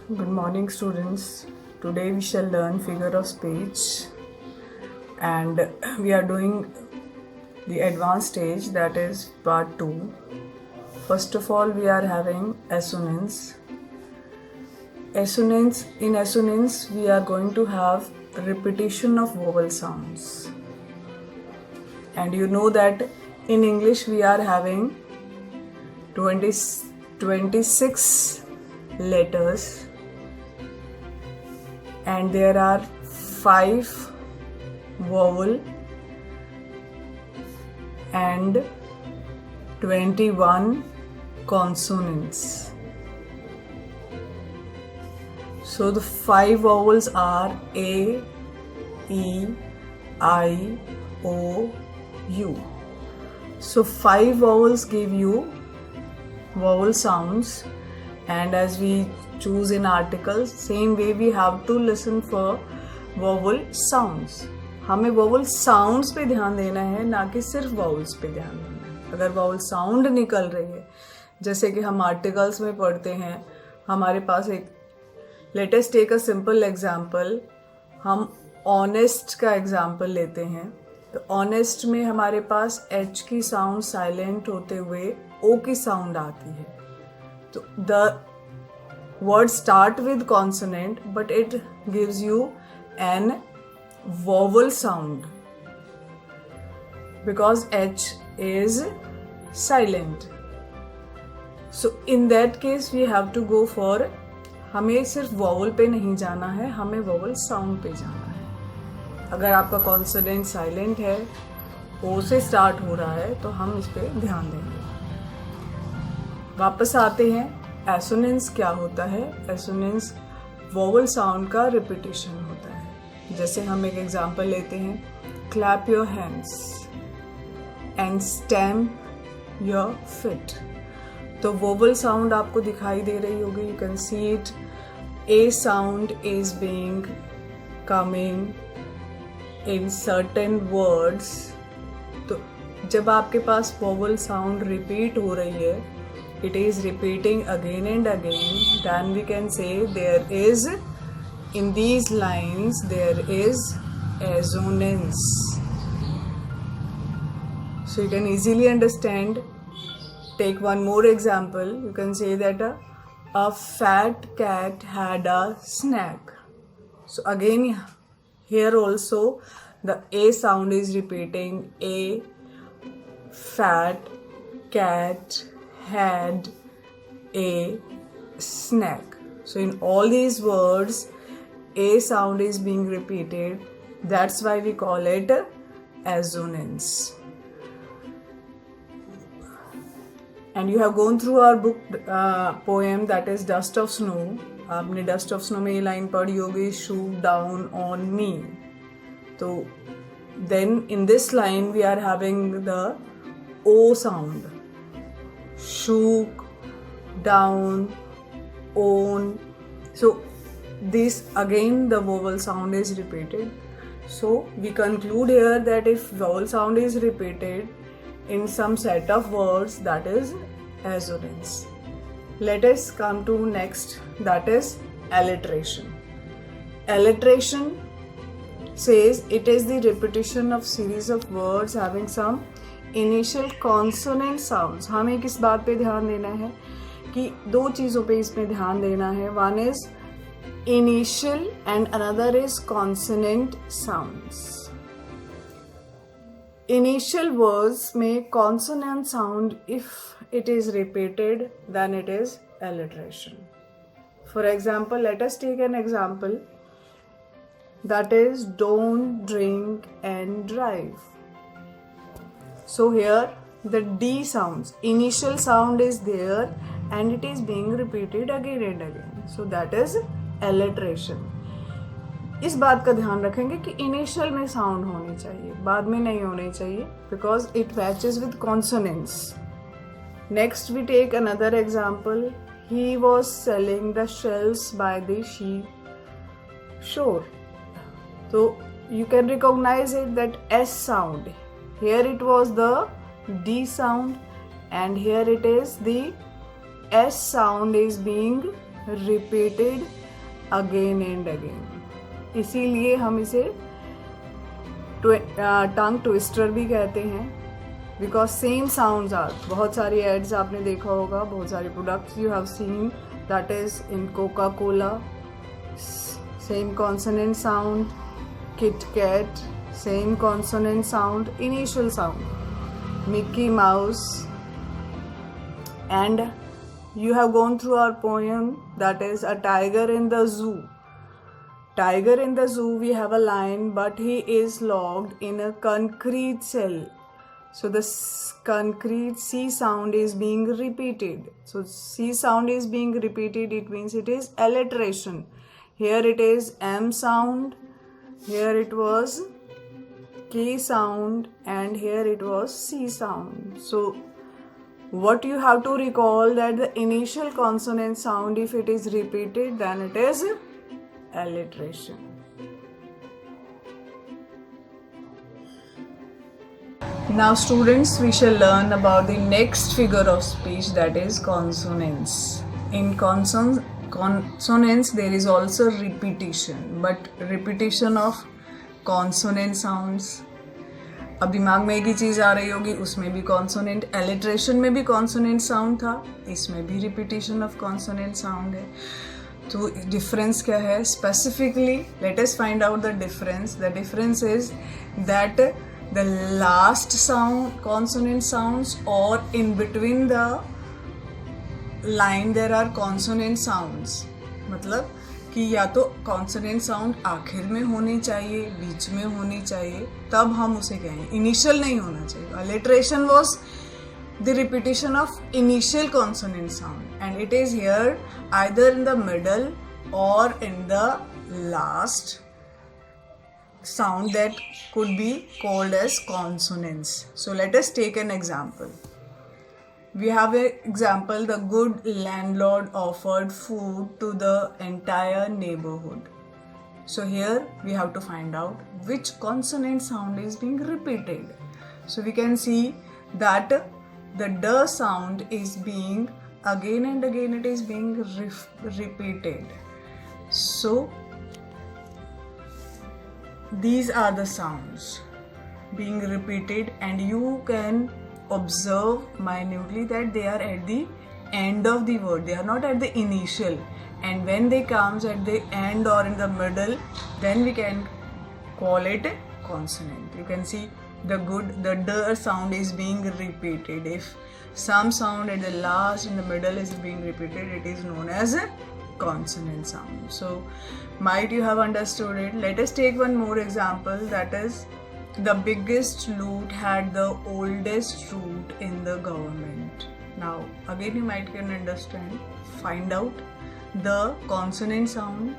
Good morning, students. Today we shall learn figure of speech, and we are doing the advanced stage, that is part 2. First of all, we are having assonance. In assonance, we are going to have repetition of vowel sounds. And you know that in English we are having 26 letters, and there are 5 vowel and 21 consonants. So the 5 vowels are A, E, I, O, U. So 5 vowels give you vowel sounds, and as we choose in articles, same way we have to listen for vowel sounds. हमें vowel sounds पे ध्यान देना है, ना कि सिर्फ vowels पे ध्यान देना है. अगर vowel sound निकल रही है, जैसे कि हम articles में पढ़ते हैं, हमारे पास एक let us take a simple example. हम honest का example लेते हैं. तो honest में हमारे पास H की sound silent होते हुए O की sound आती है. तो the word start with consonant, but it gives you an vowel sound because H is silent. So in that case we have to go for, हमें सिर्फ vowel पे नहीं जाना है, हमें vowel sound पे जाना है. अगर आपका consonant silent है, O से start हो रहा है, तो हम इस पे ध्यान देंगे. वापस आते हैं. एसोनेंस क्या होता है? एसोनेंस वोवल साउंड का रिपीटिशन होता है. जैसे हम एक एग्जांपल लेते हैं, clap your hands and stamp your feet. तो वोवल साउंड आपको दिखाई दे रही होगी. You can see it. A sound is being coming in certain words. तो जब आपके पास वोवल साउंड रिपीट हो रही है, it is repeating again and again, then we can say there is, in these lines there is assonance. So you can easily understand. Take one more example. You can say that a fat cat had a snack. So again here also the A sound is repeating. A fat cat had a snack. So in all these words A sound is being repeated. That's why we call it assonance. And you have gone through our book poem, that is Dust of Snow. आपने Dust of Snow में ये line पढ़ी होगी, shoot down on me. तो then in this line we are having the O sound. Shook, down, on. So this again the vowel sound is repeated. So we conclude here that if vowel sound is repeated in some set of words, that is assonance. Let us come to next, that is alliteration. Alliteration says it is the repetition of series of words having some initial consonant sounds. हमें किस बात पे ध्यान देना है कि 2 चीज़ों पे इसमें ध्यान देना है. One is initial and another is consonant sounds. Initial words में consonant sound if it is repeated then it is alliteration. For example, let us take an example, that is don't drink and drive. So here the D sounds, initial sound is there and it is being repeated again and again. So that is alliteration. इस बात का ध्यान रखेंगे कि initial में sound होनी चाहिए, बाद में नहीं होनी चाहिए, because it matches with consonants. Next we take another example. He was selling the shells by the shore. So you can recognize it, that S sound. Here it was the D sound and here it is the S sound is being repeated again and again, इसीलिए हम इसे tongue twister भी कहते हैं, because same sounds are. बहुत सारी ads आपने देखा होगा, बहुत सारे products you have seen, that is in Coca Cola, same consonant sound, kit cat, same consonant sound, initial sound, Mickey Mouse. And you have gone through our poem, that is A Tiger in the Zoo. Tiger in the zoo, we have a lion, but he is locked in a concrete cell. So the concrete C sound is being repeated. So C sound is being repeated, it means it is alliteration. Here it is M sound, here it was K sound, and here it was C sound. So what you have to recall, that the initial consonant sound, if it is repeated, then it is alliteration. Now students, we shall learn about the next figure of speech, that is consonants. In consonants there is also repetition, but repetition of consonant sounds. अब दिमाग में एक ही चीज़ आ रही होगी, उसमें भी consonant, alliteration में भी कॉन्सोनेंट साउंड था, इसमें भी रिपीटिशन ऑफ कॉन्सोनेंट साउंड है. तो डिफरेंस क्या है specifically? Let us find out the difference. The difference is that the last sound consonant sounds, और in between the line there are consonant sounds. मतलब कि या तो कॉन्सोनेंट साउंड आखिर में होनी चाहिए, बीच में होनी चाहिए, तब हम उसे कहें. इनिशियल नहीं होना चाहिए. Alliteration was the repetition of initial consonant sound, and it is here either in the middle और in the last sound that could be called as consonants. So let us take an example. We have an example, the good landlord offered food to the entire neighborhood. So here we have to find out which consonant sound is being repeated. So we can see that the D sound is being again and again, it is being repeated. So these are the sounds being repeated, and you can observe minutely that they are at the end of the word, they are not at the initial, and when they comes at the end or in the middle, then we can call it consonant. You can see the D sound is being repeated. If some sound at the last in the middle is being repeated, it is known as a consonant sound. So might you have understood it? Let us take one more example, that is the biggest lute had the oldest root in the government. Now again you might can understand, find out the consonant sound.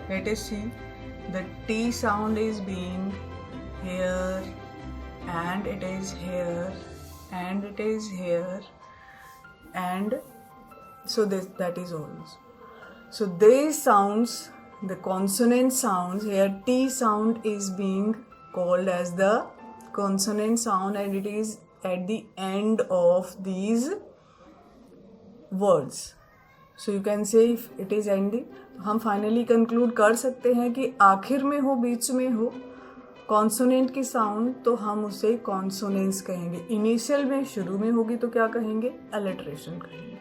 Let us see, the T sound is being here, and it is here, and it is here, and so that is all. So these sounds, the consonant sounds, here T sound is being called as the consonant sound, and it is at the end of these words. So you can say if it is ending, हम finally conclude कर सकते हैं कि आखिर में हो, बीच में हो कॉन्सोनेंट की साउंड, तो हम उसे कॉन्सोनेंट्स कहेंगे. इनिशियल में, शुरू में होगी तो क्या कहेंगे? अलिटरेशन कहेंगे.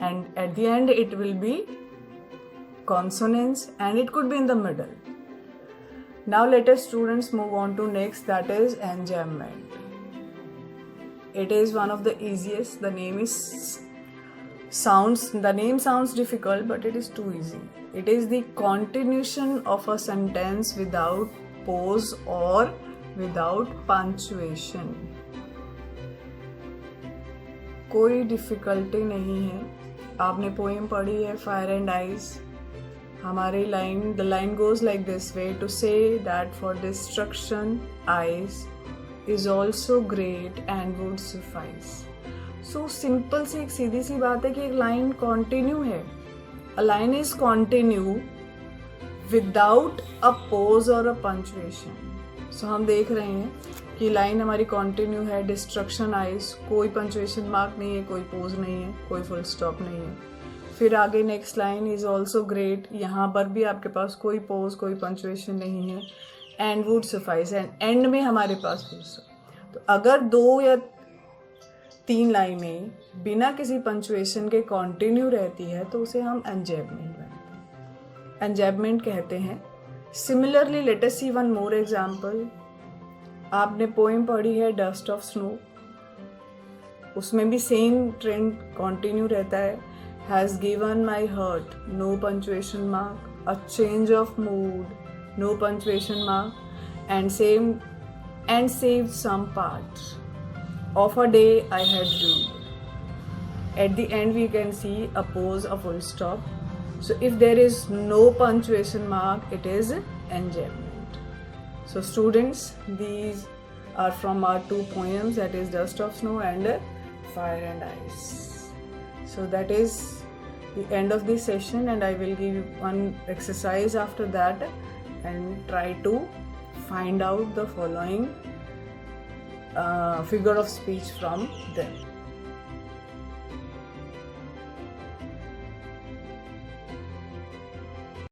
And at the end it will be consonants, and it could be in the middle. Now let us students move on to next, that is enjambment. It is one of the easiest. The name sounds difficult, but it is too easy. It is the continuation of a sentence without pause or without punctuation. कोई difficulty नहीं है. आपने poem पढ़ी है fire and ice. हमारी line, the line goes like this way, to say that for destruction ice is also great and would suffice. So simple सी एक सीधी सी बात है कि एक लाइन कॉन्टिन्यू है. A line is continue without a pose और अ पंक्चुएशन. सो हम देख रहे हैं कि लाइन हमारी कॉन्टिन्यू है. डिस्ट्रक्शन आइज, कोई पंक्चुएशन मार्क नहीं है, कोई पोज नहीं है, कोई फुल स्टॉप नहीं है. फिर आगे next line is also great, यहाँ पर भी आपके पास कोई पोज कोई पंचुएशन नहीं है, and would suffice, and and में हमारे पास फुल स्टॉप। तो अगर 2 या 3 लाइनें बिना किसी पंचुएशन के कंटिन्यू रहती है तो उसे हम एंजैबमेंट कहते हैं। सिमिलरली लेट अस सी वन मोर एग्जाम्पल। आपने पोएम पढ़ी है डस्ट ऑफ स्नो, उसमें भी सेम ट्रेंड कंटिन्यू रहता है। Has given my heart, no punctuation mark, a change of mood, no punctuation mark, and saved some parts of a day I had dreamed. At the end we can see a pause, a full stop. So if there is no punctuation mark, it is enjambment. So students, these are from our 2 poems, that is Dust of Snow and Fire and Ice. So that is the end of this session, and I will give you one exercise after that and try to find out the following figure of speech from them.